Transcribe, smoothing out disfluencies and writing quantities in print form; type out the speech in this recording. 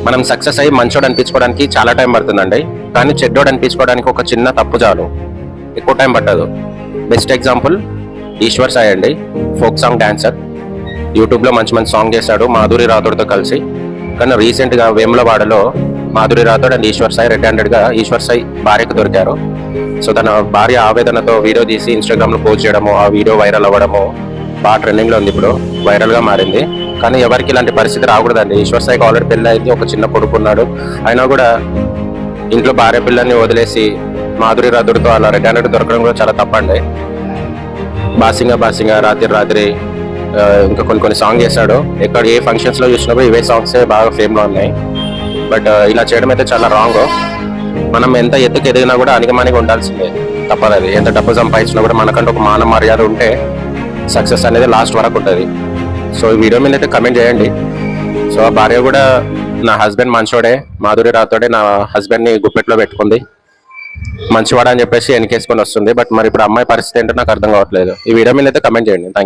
మనం సక్సెస్ అయ్యి మంచోడు అనిపించుకోవడానికి చాలా టైం పడుతుందండి, కానీ చెడ్డోడు అనిపించుకోవడానికి ఒక చిన్న తప్పు చాలు, ఎక్కువ టైం పట్టదు. బెస్ట్ ఎగ్జాంపుల్ ఈశ్వర్ సాయి అండి, ఫోక్ సాంగ్ డాన్సర్. యూట్యూబ్లో మంచి మంచి సాంగ్ చేశాడు మాధురి రాథోడ్తో కలిసి. కానీ రీసెంట్గా వేములవాడలో మాధురి రాథోడ్ అండ్ ఈశ్వర్ సాయి రెడ్ హ్యాండెడ్గా ఈశ్వర్ సాయి భార్యకు దొరికారు. సో తన భార్య ఆవేదనతో వీడియో తీసి ఇన్స్టాగ్రామ్లో పోస్ట్ చేయడము, ఆ వీడియో వైరల్ అవ్వడము బాగా ట్రెండింగ్లో ఉంది, ఇప్పుడు వైరల్గా మారింది. కానీ ఎవరికి ఇలాంటి పరిస్థితి రాకూడదండి. ఈశ్వర్ సాయికి ఆల్రెడీ పెళ్ళి అయింది, ఒక చిన్న కొడుకున్నాడు. అయినా కూడా ఇంట్లో భార్య పిల్లల్ని వదిలేసి మాధురి రాథోడ్తో అలా రెడ్ హ్యాండెడ్ దొరకడం కూడా చాలా తప్పండి. బాసింగా రాత్రి ఇంకా కొన్ని సాంగ్ చేశాడు. ఎక్కడ ఏ ఫంక్షన్స్లో చూసినప్పుడు ఇవే సాంగ్సే బాగా ఫేమ్లో ఉన్నాయి. బట్ ఇలా చేయడం అయితే చాలా రాంగ్. మనం ఎంత ఎత్తుకు ఎదిగినా కూడా అనిగమానిగా ఉండాల్సిందే, తప్పదు. అది ఎంత డబ్బు సంపాదించినా కూడా మనకంటే ఒక మాన మర్యాద ఉంటే సక్సెస్ అనేది లాస్ట్ వరకు ఉంటుంది. సో ఈ వీడియో మీద అయితే కమెంట్ చేయండి. సో ఆ భార్య కూడా నా హస్బెండ్ మంచోడే, మాధురి రాథోడే నా హస్బెండ్ని గుప్పెట్లో పెట్టుకుంది, మంచివాడా అని చెప్పేసి వెనకేసుకొని వస్తుంది. బట్ మరి ఇప్పుడు అమ్మాయి పరిస్థితి ఏంటో నాకు అర్థం కావట్లేదు. ఈ వీడియో మీద అయితే కమెంట్ చేయండి. Thank you.